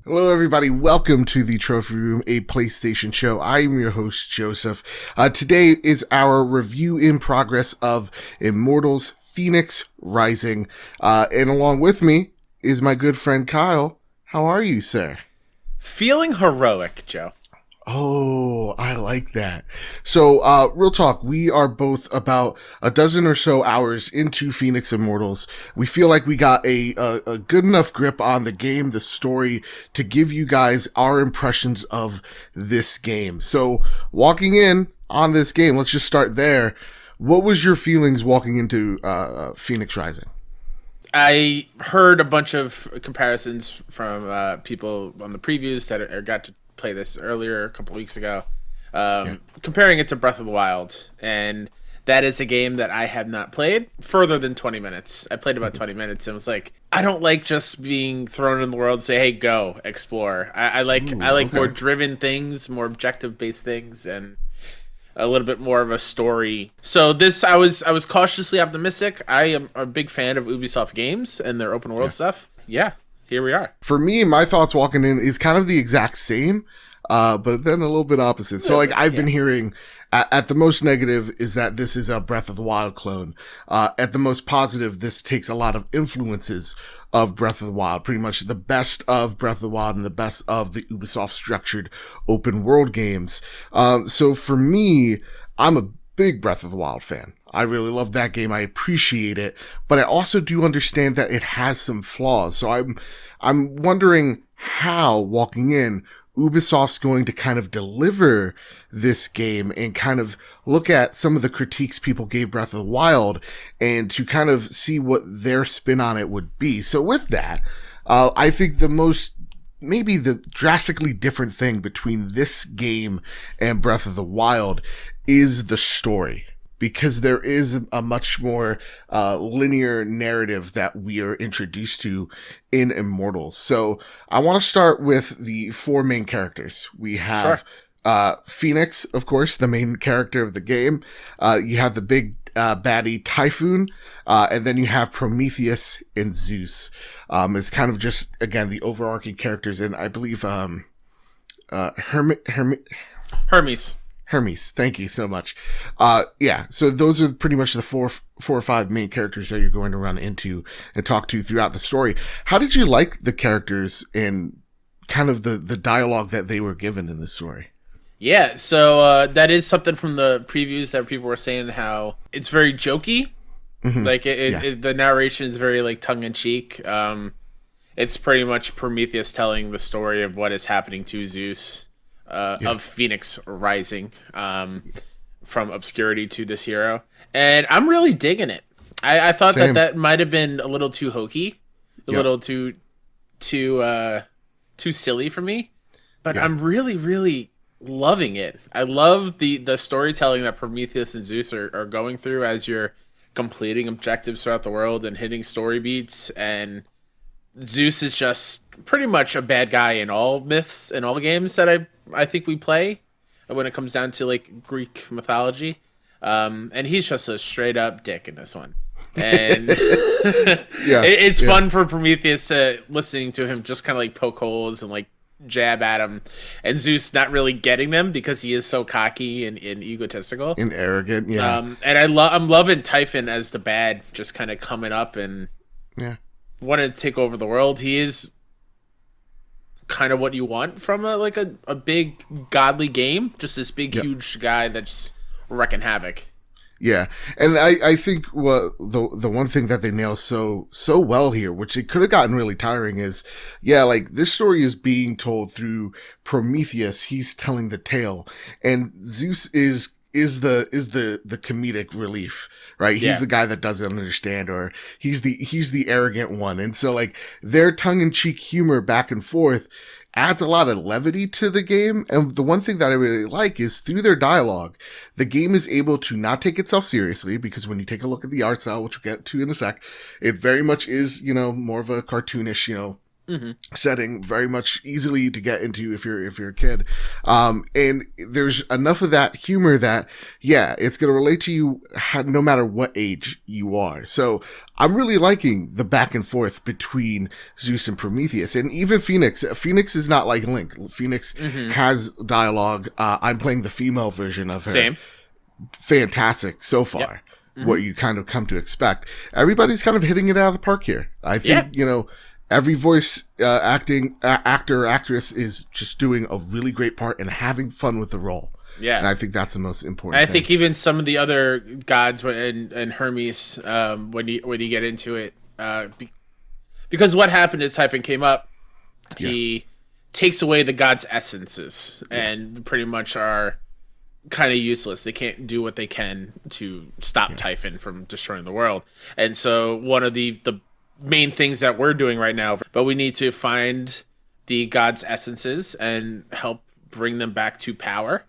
Hello, everybody. Welcome to the Trophy Room, a PlayStation show. I am your host, Joseph. Today is our review in progress of Immortals Fenyx Rising. And along with me is my good friend, Kyle. How are you, sir? Feeling heroic, Joe. Oh, I like that. So, real talk, we are both about a dozen or so hours into Fenyx Immortals. We feel like we got a good enough grip on the game, the story, to give you guys our impressions of this game. So, walking in on this game, let's just start there. What was your feelings walking into Fenyx Rising? I heard a bunch of comparisons from people on the previews that got to play this earlier a couple weeks ago, comparing it to Breath of the Wild, and that is a game that I have not played further than 20 minutes. I played about 20 minutes and was like, I don't like just being thrown in the world and say, hey, go explore. I like more driven things, more objective based things, and a little bit more of a story. So this, I was cautiously optimistic. I am a big fan of Ubisoft games and their open world stuff. Yeah, here we are. For me, my thoughts walking in is kind of the exact same, but then a little bit opposite. So, like, I've been hearing at the most negative is that this is a Breath of the Wild clone. At the most positive, this takes a lot of influences of Breath of the Wild, pretty much the best of Breath of the Wild and the best of the Ubisoft structured open world games. So for me, I'm a big Breath of the Wild fan. I really love that game. I appreciate it, but I also do understand that it has some flaws. So I'm wondering how, walking in, Ubisoft's going to kind of deliver this game and kind of look at some of the critiques people gave Breath of the Wild and to kind of see what their spin on it would be. So with that, I think maybe the drastically different thing between this game and Breath of the Wild is the story, because there is a much more linear narrative that we are introduced to in Immortals. So I want to start with the four main characters. We have Fenyx, of course, the main character of the game. You have the big baddie Typhoon, and then you have Prometheus and Zeus. It's kind of just, again, the overarching characters, and I believe Hermes, thank you so much. So those are pretty much the four or five main characters that you're going to run into and talk to throughout the story. How did you like the characters and kind of the dialogue that they were given in this story? Yeah, so that is something from the previews that people were saying, how it's very jokey. Mm-hmm. Like the narration is very like tongue in cheek. It's pretty much Prometheus telling the story of what is happening to Zeus. Of Fenyx Rising, from obscurity to this hero, and I'm really digging it. I thought that might have been a little too hokey, a little too silly for me, but I'm really, really loving it. I love the storytelling that Prometheus and Zeus are going through as you're completing objectives throughout the world and hitting story beats, and Zeus is just pretty much a bad guy in all myths and all games that I think we play when it comes down to like Greek mythology. And he's just a straight up dick in this one. And it's fun for Prometheus listening to him just kind of like poke holes and like jab at him, and Zeus not really getting them because he is so cocky and egotistical and arrogant. And I'm loving Typhon as the bad, just kind of coming up and wanted to take over the world. He is kind of what you want from a big godly game, just this big huge guy that's wrecking havoc. Yeah, and I think the one thing that they nail so well here, which it could have gotten really tiring, is like this story is being told through Prometheus. He's telling the tale, and Zeus is the comedic relief, right? He's the guy that doesn't understand, or he's the arrogant one. And so like their tongue-in-cheek humor back and forth adds a lot of levity to the game. And the one thing that I really like is through their dialogue, the game is able to not take itself seriously, because when you take a look at the art style, which we'll get to in a sec, it very much is, more of a cartoonish, setting, very much easily to get into if you're a kid. And there's enough of that humor that, yeah, it's going to relate to you no matter what age you are. So I'm really liking the back and forth between Zeus and Prometheus, and even Phoenix. Phoenix is not like Link. Phoenix has dialogue. I'm playing the female version of her. Same. Fantastic so far. Yep. What you kind of come to expect. Everybody's kind of hitting it out of the park here. I think, every voice actor or actress is just doing a really great part and having fun with the role. Yeah. And I think that's the most important thing. I think even some of the other gods and Hermes, when you get into it, because what happened is Typhon came up, he takes away the gods' essences and pretty much are kind of useless. They can't do what they can to stop Typhon from destroying the world. And so one of the main things that we're doing right now, but we need to find the gods' essences and help bring them back to power.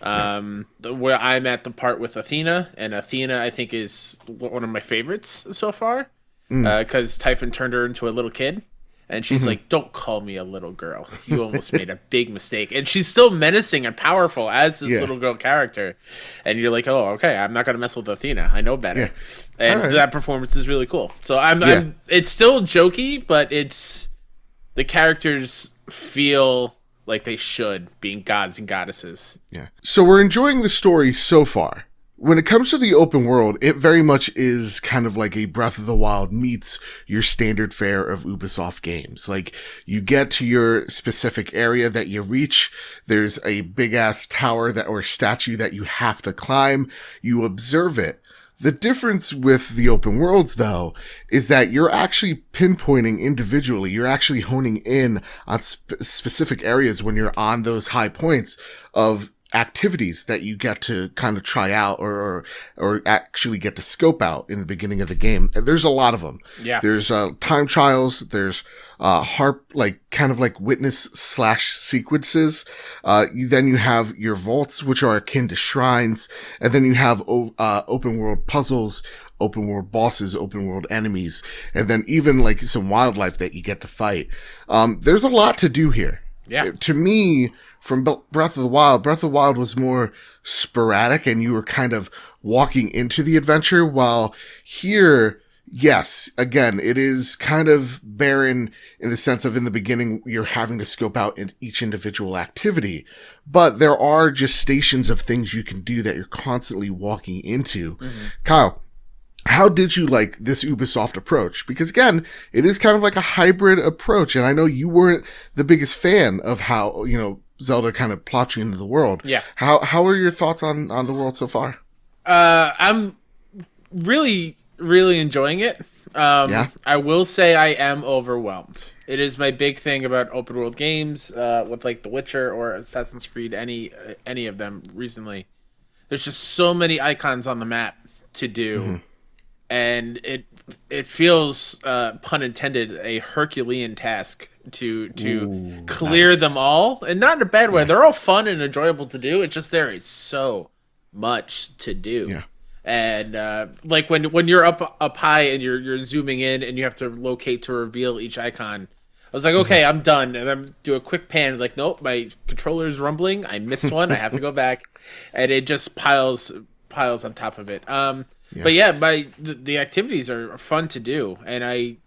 Where I'm at the part with Athena, and Athena I think is one of my favorites so far, because Typhon turned her into a little kid. And she's like, don't call me a little girl. You almost made a big mistake. And she's still menacing and powerful as this little girl character. And you're like, oh, okay, I'm not going to mess with Athena. I know better. Yeah. And that performance is really cool. So I'm it's still jokey, but the characters feel like they should, being gods and goddesses. Yeah. So we're enjoying the story so far. When it comes to the open world, it very much is kind of like a Breath of the Wild meets your standard fare of Ubisoft games. Like, you get to your specific area that you reach. There's a big ass tower or statue that you have to climb. You observe it. The difference with the open worlds, though, is that you're actually pinpointing individually. You're actually honing in on specific areas when you're on those high points of activities that you get to kind of try out or actually get to scope out in the beginning of the game. There's a lot of them. Yeah. There's time trials. There's kind of like witness / sequences. Then you have your vaults, which are akin to shrines, and then you have open world puzzles, open world bosses, open world enemies, and then even like some wildlife that you get to fight. There's a lot to do here. Yeah. To me, from Breath of the Wild was more sporadic and you were kind of walking into the adventure, while here, yes, again, it is kind of barren in the sense of in the beginning, you're having to scope out each individual activity, but there are just stations of things you can do that you're constantly walking into. Kyle, how did you like this Ubisoft approach? Because again, it is kind of like a hybrid approach, and I know you weren't the biggest fan of how, Zelda kind of plots you into the world. Yeah. How are your thoughts on the world so far? I'm really, really enjoying it. I will say I am overwhelmed. It is my big thing about open world games, with like The Witcher or Assassin's Creed, any of them recently. There's just so many icons on the map to do. And it feels, pun intended, a Herculean task to clear them all, and not in a bad way. They're all fun and enjoyable to do. It's just there is so much to do. Yeah. And like when you're up high and you're zooming in and you have to locate to reveal each icon, I was like, okay, I'm done, and then do a quick pan. Like, nope, my controller's rumbling. I missed one. I have to go back, and it just piles on top of it. But yeah, the activities are fun to do, and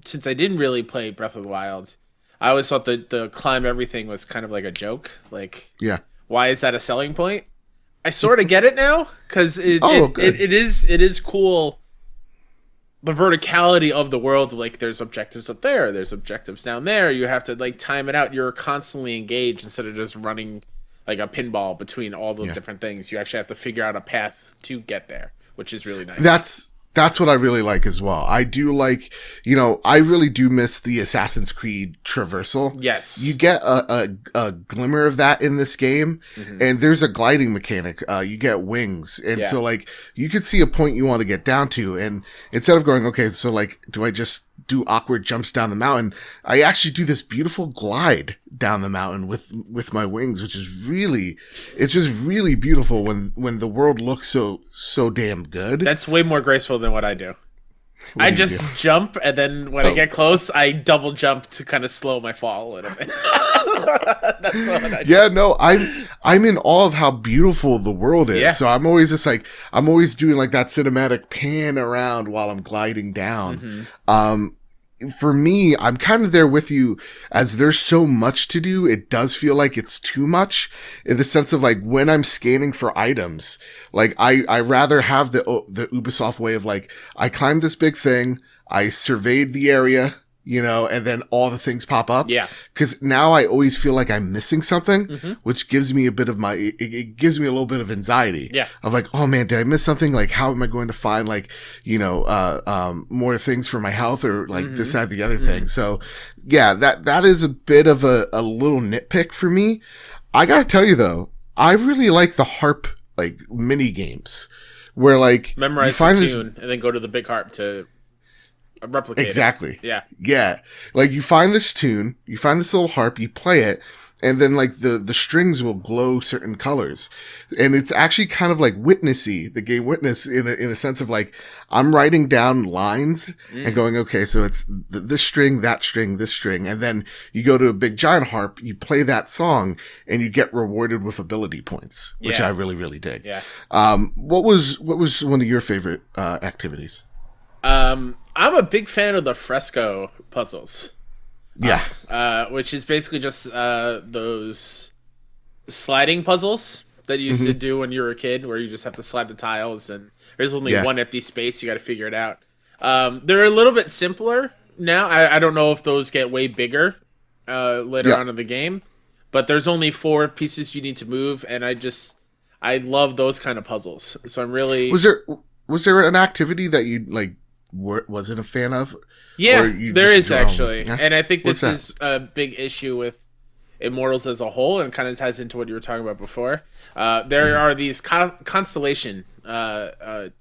since I didn't really play Breath of the Wild, I always thought that the climb everything was kind of like a joke. Like, why is that a selling point? I sort of get it now, because it is cool. The verticality of the world, like there's objectives up there, there's objectives down there. You have to like time it out. You're constantly engaged instead of just running like a pinball between all those different things. You actually have to figure out a path to get there, which is really nice. That's what I really like as well. I do like, I really do miss the Assassin's Creed traversal. Yes. You get a glimmer of that in this game, and there's a gliding mechanic. You get wings. And so, like, you could see a point you want to get down to, and instead of going, okay, so, like, do I just do awkward jumps down the mountain? I actually do this beautiful glide down the mountain with my wings, which is it's just really beautiful when the world looks so damn good. That's way more graceful than what I do. I just jump, and then when I get close, I double jump to kind of slow my fall a little bit. That's what I do. Yeah, no, I'm in awe of how beautiful the world is. Yeah. So I'm always just like, I'm always doing like that cinematic pan around while I'm gliding down. For me, I'm kind of there with you, as there's so much to do. It does feel like it's too much, in the sense of like, when I'm scanning for items, like I rather have the Ubisoft way of like, I climbed this big thing, I surveyed the area, you know, and then all the things pop up. Yeah. Cause now I always feel like I'm missing something, which gives me a bit of it gives me a little bit of anxiety. Yeah. Of like, oh man, did I miss something? Like, how am I going to find like, you know, more things for my health, or like this, that, the other thing. So yeah, that is a bit of a little nitpick for me. I gotta tell you though, I really like the harp, like, mini games where like, Memorize the tune and then go to the big harp to replicate exactly. it. Yeah. Like, you find this tune, you find this little harp, you play it, and then like the strings will glow certain colors. And it's actually kind of like Witnessy, the game Witness, in a sense of like, I'm writing down lines and going, okay, so it's this string, that string, this string. And then you go to a big giant harp, you play that song, and you get rewarded with ability points, which I really, really dig. Yeah. What was one of your favorite activities? I'm a big fan of the fresco puzzles. Yeah. Which is basically just those sliding puzzles that you used to do when you were a kid, where you just have to slide the tiles and there's only one empty space. You got to figure it out. They're a little bit simpler now. I don't know if those get way bigger later on in the game, but there's only 4 pieces you need to move, and I love those kind of puzzles. So I'm really... Was there an activity that you like wasn't a fan of? Yeah, there is actually. Yeah? And I think this is a big issue with Immortals as a whole, and kind of ties into what you were talking about before. There are these constellation side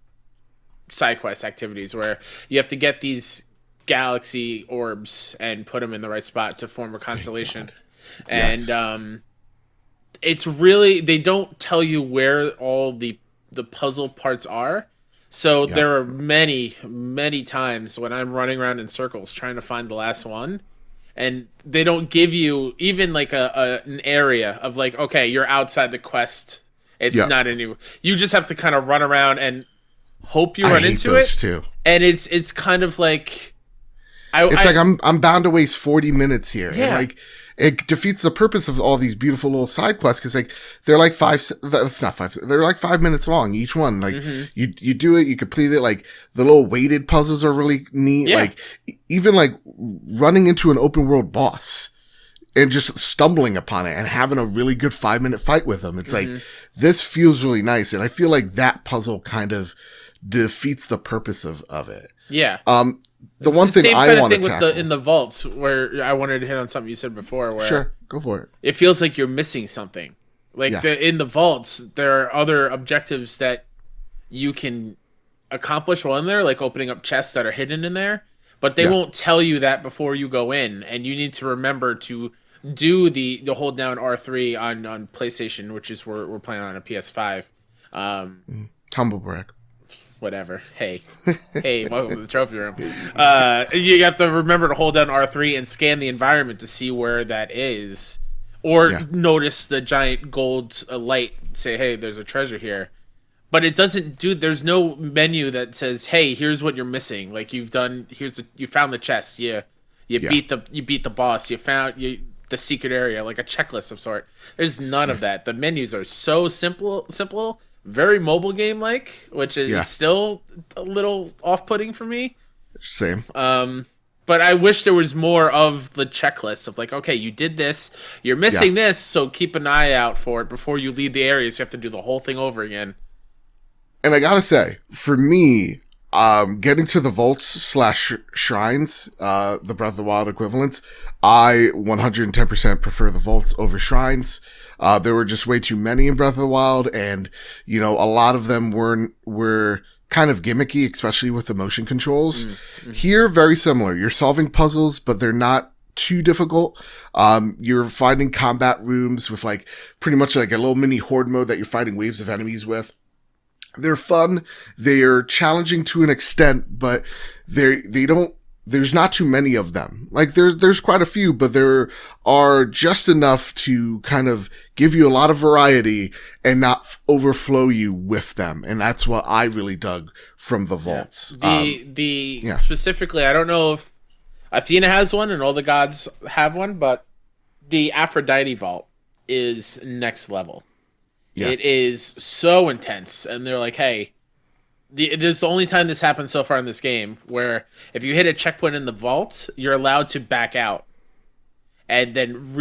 quest activities where you have to get these galaxy orbs and put them in the right spot to form a constellation. And it's really, they don't tell you where all the puzzle parts are. So there are many, many times when I'm running around in circles trying to find the last one, and they don't give you even like an area of like, okay, you're outside the quest. It's not any. You just have to kind of run around and hope you run into it. Too. And it's kind of like, I'm bound to waste 40 minutes here. Yeah. And like, it defeats the purpose of all these beautiful little side quests, because like they're like they're like 5 minutes long each one. Like you do it, you complete it. Like the little weighted puzzles are really neat. Like even like running into an open world boss and just stumbling upon it and having a really good 5-minute fight with them. It's like, this feels really nice, and I feel like that puzzle kind of defeats the purpose of it. Yeah. The one thing I want to tackle in the vaults, where I wanted to hit on something you said before, where sure, go for it. It feels like you're missing something. Like in the vaults, there are other objectives that you can accomplish while in there, like opening up chests that are hidden in there, but they won't tell you that before you go in, and you need to remember to do the hold down R3 on PlayStation, which is we're playing on a PS5. Humble brag. Whatever. Hey, welcome to the trophy room. You have to remember to hold down R3 and scan the environment to see where that is, or notice the giant gold light. Say, hey, there's a treasure here, but it doesn't do. There's no menu that says, hey, here's what you're missing. Like you found the chest. You beat the boss. You found the secret area, like a checklist of sort. There's none of that. The menus are so simple. Very mobile game like, which is still a little off-putting for me. Same. But I wish there was more of the checklist of like, okay, you did this, you're missing this, so keep an eye out for it before you leave the area, so you have to do the whole thing over again. And I gotta say, for me, getting to the vaults / shrines, the Breath of the Wild equivalents, I 110% prefer the vaults over shrines. There were just way too many in Breath of the Wild, and, you know, a lot of them were kind of gimmicky, especially with the motion controls. Here, very similar. You're solving puzzles, but they're not too difficult. You're finding combat rooms with like pretty much like a little mini horde mode that you're fighting waves of enemies with. They're fun. They're challenging to an extent, but they don't, there's not too many of them. Like there's quite a few, but there are just enough to kind of give you a lot of variety and not overflow you with them. And that's what I really dug from the vaults. Specifically, I don't know if Athena has one and all the gods have one, but the Aphrodite Vault is next level. Yeah. It is so intense, and they're like, hey, this is the only time this happened so far in this game, where if you hit a checkpoint in the vault, you're allowed to back out and then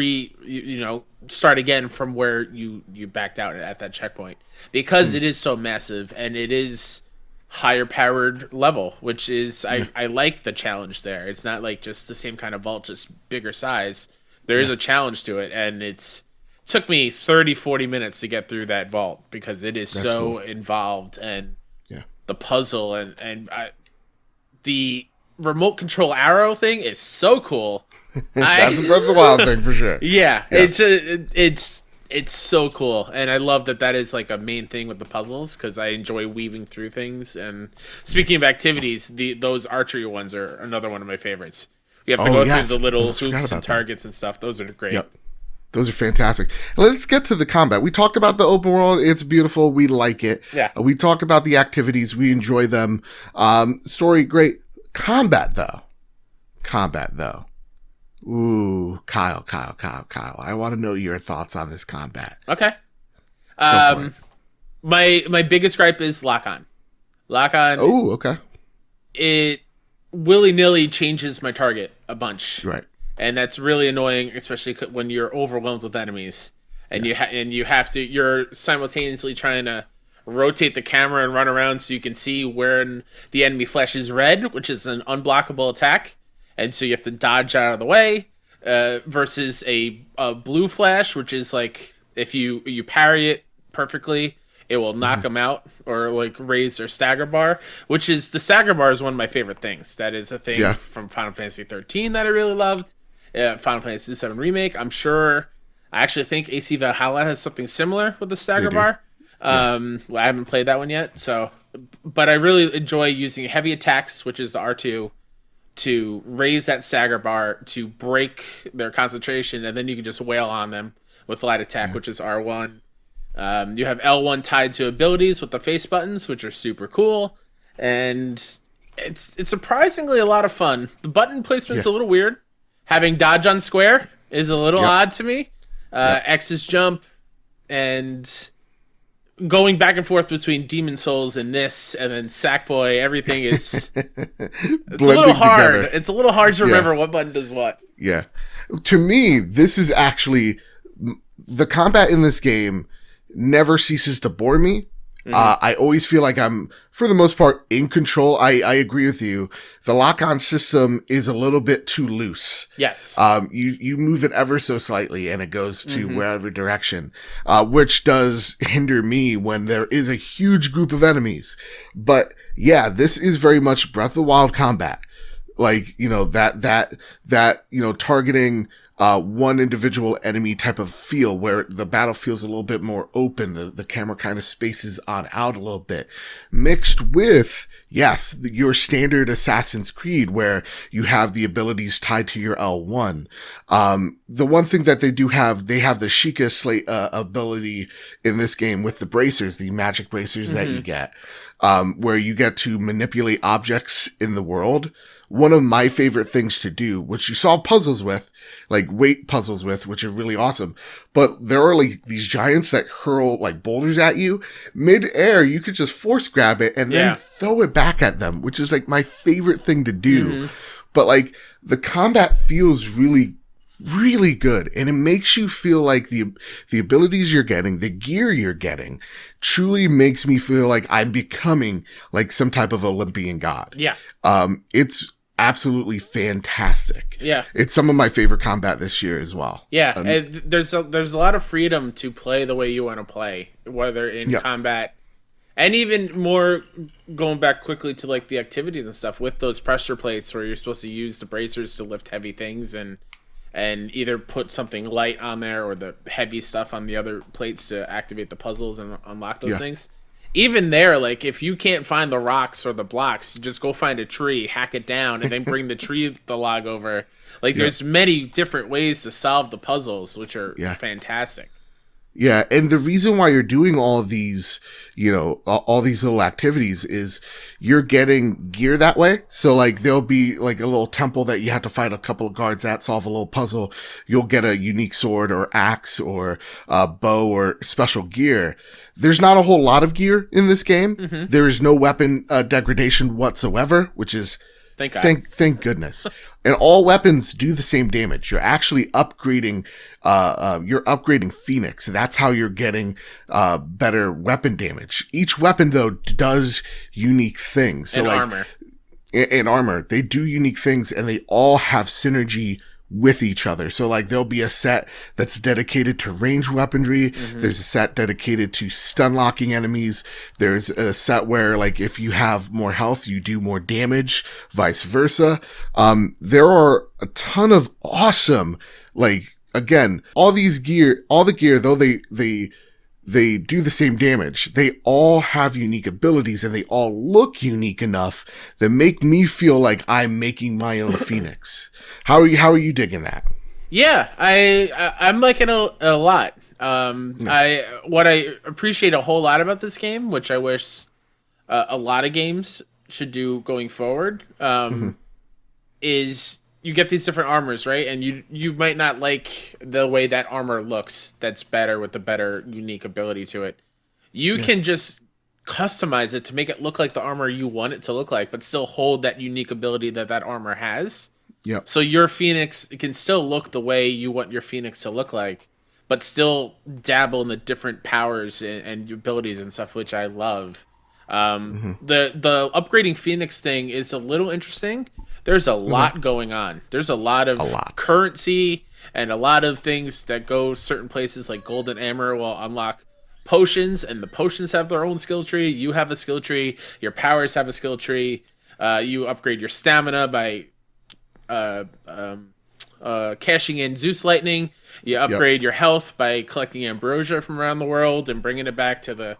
start again from where you backed out at that checkpoint, because it is so massive and it is higher powered level, which is I like the challenge there. It's not like just the same kind of vault, just bigger size. There is a challenge to it, and took me 30-40 minutes to get through that vault because it is so involved, and the puzzle and the remote control arrow thing is so cool. That's a Breath of the Wild thing for sure. Yeah. It's so cool, and I love that is like a main thing with the puzzles, because I enjoy weaving through things. And speaking of activities, those archery ones are another one of my favorites. You have to go through the little hoops and targets and stuff. Those are great. Yep. Those are fantastic. Let's get to the combat. We talked about the open world. It's beautiful. We like it. Yeah. We talked about the activities. We enjoy them. Story, great. Combat, though. Ooh, Kyle. I want to know your thoughts on this combat. Okay. My biggest gripe is lock-on. Lock-on. Oh, okay. It willy-nilly changes my target a bunch. Right. And that's really annoying, especially when you're overwhelmed with enemies, and you're simultaneously trying to rotate the camera and run around so you can see when the enemy flashes red, which is an unblockable attack, and so you have to dodge out of the way, versus a blue flash, which is like if you parry it perfectly, it will knock them out or like raise their stagger bar, which is the stagger bar is one of my favorite things. That is a thing from Final Fantasy 13 that I really loved. Final Fantasy VII Remake. I actually think AC Valhalla has something similar with the stagger bar. Well, I haven't played that one yet, but I really enjoy using heavy attacks, which is the R2, to raise that stagger bar to break their concentration, and then you can just wail on them with light attack, which is R1. You have L1 tied to abilities with the face buttons, which are super cool, and it's surprisingly a lot of fun. The button placement's a little weird. Having dodge on square is a little odd to me. X is jump, and going back and forth between Demon Souls and this, and then Sackboy, everything is it's a little hard. Together. It's a little hard to remember what button does what. Yeah. To me, this is actually the combat in this game never ceases to bore me. I always feel like I'm, for the most part, in control. I agree with you. The lock-on system is a little bit too loose. Yes. You move it ever so slightly and it goes to wherever direction, which does hinder me when there is a huge group of enemies. But yeah, this is very much Breath of the Wild combat. Like, targeting one individual enemy type of feel where the battle feels a little bit more open. The camera kind of spaces on out a little bit, mixed with, your standard Assassin's Creed where you have the abilities tied to your L1. The one thing that they do have, they have the Sheikah Slate ability in this game with the bracers, the magic bracers that you get, where you get to manipulate objects in the world. One of my favorite things to do, which you solve puzzles with, like weight puzzles with, which are really awesome. But there are like these giants that hurl like boulders at you mid-air. You could just force grab it and then throw it back at them, which is like my favorite thing to do. But like the combat feels really, really good. And it makes you feel like the abilities you're getting, the gear you're getting truly makes me feel like I'm becoming like some type of Olympian god. Yeah. It's absolutely fantastic. Yeah. It's some of my favorite combat this year as well. Yeah. There's a lot of freedom to play the way you want to play, whether in combat and even more going back quickly to like the activities and stuff with those pressure plates where you're supposed to use the bracers to lift heavy things and either put something light on there or the heavy stuff on the other plates to activate the puzzles and unlock those things. even there, like, if you can't find the rocks or the blocks, you just go find a tree, hack it down, and then bring the log over. Like, there's many different ways to solve the puzzles, which are fantastic. Yeah, and the reason why you're doing all these, all these little activities is you're getting gear that way. So, like, there'll be, like, a little temple that you have to fight a couple of guards at, solve a little puzzle. You'll get a unique sword or axe or bow or special gear. There's not a whole lot of gear in this game. Mm-hmm. There is no weapon degradation whatsoever, which is... Thank goodness. And all weapons do the same damage. You're actually upgrading, Fenyx. That's how you're getting, better weapon damage. Each weapon, though, does unique things. So, armor. In armor, they do unique things, and they all have synergy with each other. So, like, there'll be a set that's dedicated to range weaponry. Mm-hmm. There's a set dedicated to stun locking enemies. There's a set where, like, if you have more health, you do more damage, vice versa. There are a ton of awesome, like, again, all the gear, though they do the same damage. They all have unique abilities, and they all look unique enough that make me feel like I'm making my own Fenyx. How are you digging that? Yeah, I'm liking it a lot. What I appreciate a whole lot about this game, which I wish a lot of games should do going forward, is you get these different armors, right? And you might not like the way that armor looks. That's better with the better unique ability to it. You can just customize it to make it look like the armor you want it to look like, but still hold that unique ability that armor has. Yeah. So your Fenyx can still look the way you want your Fenyx to look like, but still dabble in the different powers and abilities and stuff, which I love. The upgrading Fenyx thing is a little interesting. There's a lot going on. There's a lot of currency and a lot of things that go certain places, like golden hammer will unlock potions, and the potions have their own skill tree. You have a skill tree. Your powers have a skill tree. You upgrade your stamina by cashing in Zeus Lightning. You upgrade your health by collecting ambrosia from around the world and bringing it back to the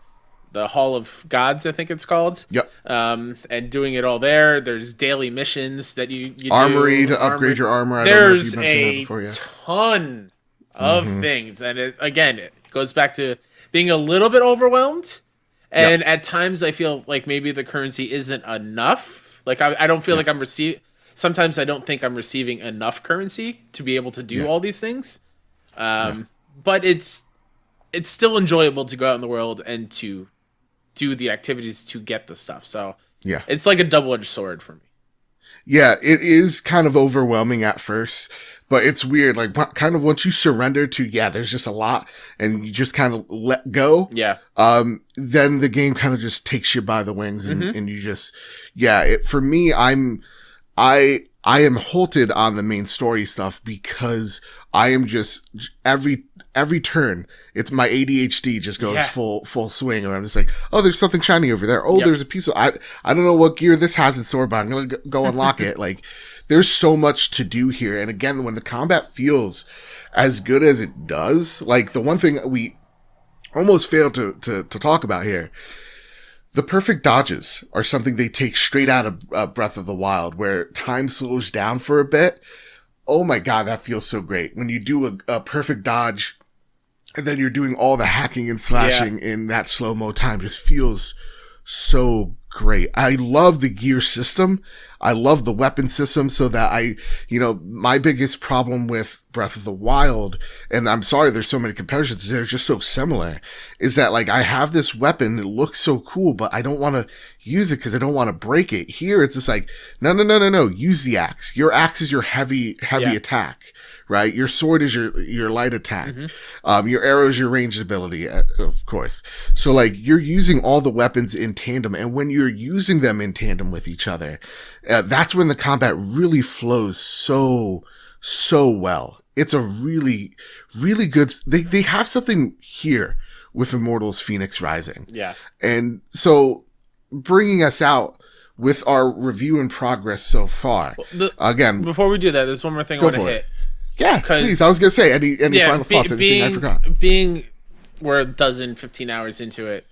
Hall of Gods, I think it's called. Yep. And doing it all there. There's daily missions that you Armory do. to upgrade your armor. There's ton of things. And it goes back to being a little bit overwhelmed. And at times I feel like maybe the currency isn't enough. Like I don't feel like I'm receiving... Sometimes I don't think I'm receiving enough currency to be able to do all these things. But it's still enjoyable to go out in the world and to do the activities to get the stuff. So it's like a double-edged sword for me. Yeah, it is kind of overwhelming at first, but it's weird. Like, kind of once you surrender to, there's just a lot, and you just kind of let go. Yeah. Then the game kind of just takes you by the wings, and you just, for me, I am halted on the main story stuff because I am just every turn, it's my ADHD just goes full swing, and I'm just like, oh, there's something shiny over there. Oh, there's a piece of I don't know what gear this has in store, but I'm gonna go unlock it. Like, there's so much to do here, and again, when the combat feels as good as it does, like the one thing we almost failed to talk about here. The perfect dodges are something they take straight out of Breath of the Wild, where time slows down for a bit. Oh my God, that feels so great. When you do a perfect dodge, and then you're doing all the hacking and slashing in that slow-mo time, just feels so great. I love the gear system. I love the weapon system, so that my biggest problem with Breath of the Wild, and I'm sorry there's so many comparisons, they're just so similar, is that, like, I have this weapon, it looks so cool, but I don't want to use it because I don't want to break it. Here, it's just like, no, use the axe. Your axe is your heavy attack, right? Your sword is your light attack. Your arrow is your ranged ability, of course. So, like, you're using all the weapons in tandem, and when you're using them in tandem with each other, that's when the combat really flows so well. It's a really, really good... They have something here with Immortals Fenyx Rising. Yeah. And so, bringing us out with our review in progress so far. Again... Before we do that, there's one more thing I want to hit. Yeah, please. I was going to say, any final thoughts? Anything I forgot? We're 15 hours into it.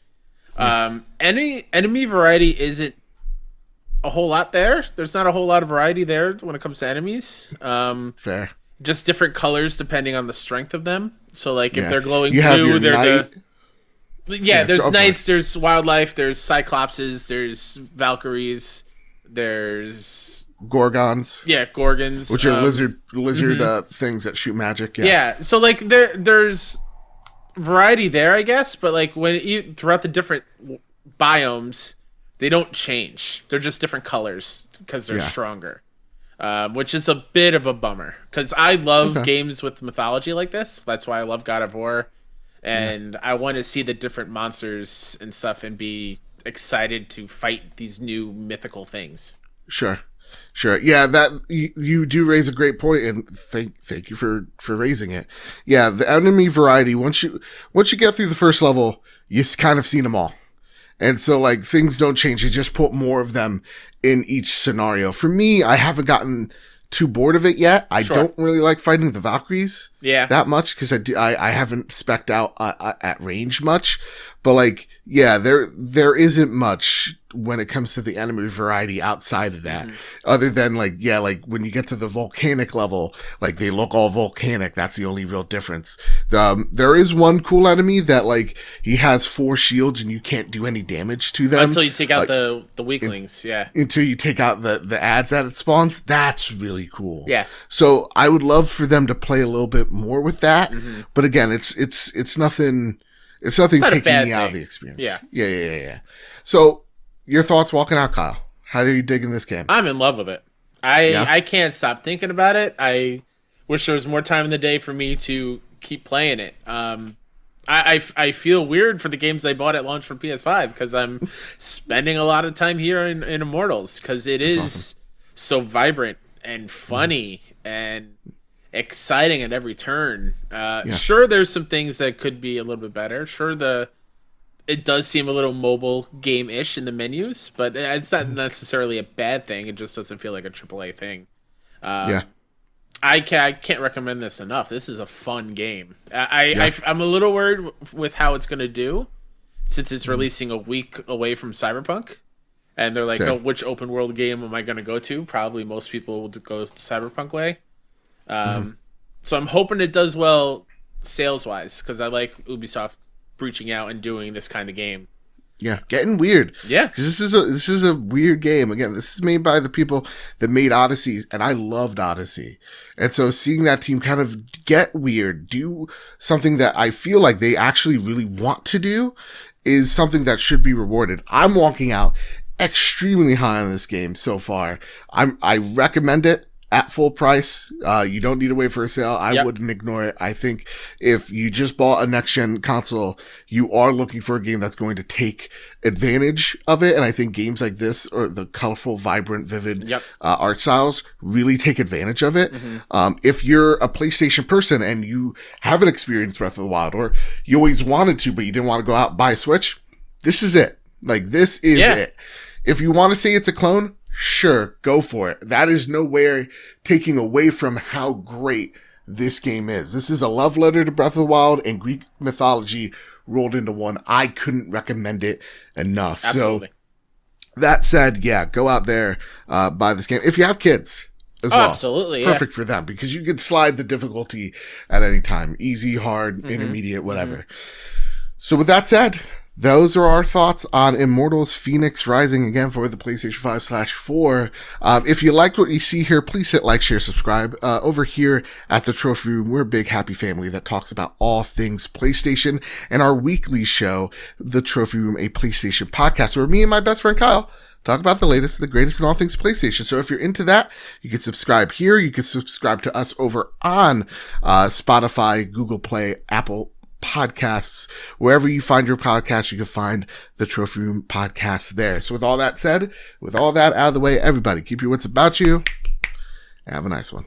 Any enemy variety isn't a whole lot there. There's not a whole lot of variety there when it comes to enemies. Fair. Just different colors depending on the strength of them. So like if they're glowing you blue, they're knight. there's knights, there's wildlife, there's cyclopses, there's valkyries, there's gorgons. Yeah, gorgons, which are lizard things that shoot magic. Yeah. So like there's variety there, I guess, but like throughout the different biomes, they don't change. They're just different colors because they're stronger. Which is a bit of a bummer because I love games with mythology like this. That's why I love God of War, and I want to see the different monsters and stuff and be excited to fight these new mythical things. Sure. Yeah, that you do raise a great point, and thank you for raising it. Yeah, the enemy variety, once you get through the first level, you've kind of seen them all. And so, like, things don't change. You just put more of them in each scenario. For me, I haven't gotten too bored of it yet. I don't really like fighting the Valkyries that much because I haven't spec'd out at range much. But, like, yeah, there isn't much when it comes to the enemy variety outside of that. Other than, like, when you get to the volcanic level, like, they look all volcanic. That's the only real difference. There is one cool enemy that, like, he has 4 shields and you can't do any damage to them. Until you take out the weaklings, Until you take out the ads that it spawns. That's really cool. Yeah. So I would love for them to play a little bit more with that. But again, it's nothing... It's nothing taking me out of the experience. Yeah. So, your thoughts walking out, Kyle? How are you digging this game? I'm in love with it. I can't stop thinking about it. I wish there was more time in the day for me to keep playing it. I feel weird for the games I bought at launch for PS5 because I'm spending a lot of time here in Immortals because it is so vibrant and funny and exciting at every turn. Sure, there's some things that could be a little bit better. Sure, it does seem a little mobile game-ish in the menus, but it's not necessarily a bad thing. It just doesn't feel like a AAA thing. I can't recommend this enough. This is a fun game. I'm a little worried with how it's going to do since it's releasing a week away from Cyberpunk. And they're like, which open world game am I going to go to? Probably most people will go Cyberpunk way. So I'm hoping it does well sales wise because I like Ubisoft reaching out and doing this kind of game. Yeah, getting weird. Yeah, because this is a weird game. Again, this is made by the people that made Odyssey, and I loved Odyssey. And so seeing that team kind of get weird, do something that I feel like they actually really want to do, is something that should be rewarded. I'm walking out extremely high on this game so far. I recommend it. At full price. You don't need to wait for a sale. I wouldn't ignore it. I think if you just bought a next-gen console, you are looking for a game that's going to take advantage of it. And I think games like this, or the colorful, vibrant, vivid art styles, really take advantage of it. If you're a PlayStation person and you haven't experienced Breath of the Wild, or you always wanted to, but you didn't want to go out and buy a Switch, this is it. Like, this is it. If you want to say it's a clone, sure, go for it. That is nowhere taking away from how great this game is. This is a love letter to Breath of the Wild and Greek mythology rolled into one. I couldn't recommend it enough. Absolutely. So, that said, go out there, buy this game. If you have kids as well. Absolutely. Perfect for them because you can slide the difficulty at any time. Easy, hard, intermediate, whatever. So with that said, those are our thoughts on Immortals Fenyx Rising, again, for the PlayStation 5/4. If you liked what you see here, please hit like, share, subscribe. Over here at the Trophy Room, we're a big, happy family that talks about all things PlayStation, and our weekly show, The Trophy Room, a PlayStation podcast, where me and my best friend Kyle talk about the latest, the greatest in all things PlayStation. So if you're into that, you can subscribe here. You can subscribe to us over on Spotify, Google Play, Apple Podcasts. Wherever you find your podcast, you can find the Trophy Room podcast there. So with all that said, with all that out of the way, everybody keep your wits about you and have a nice one.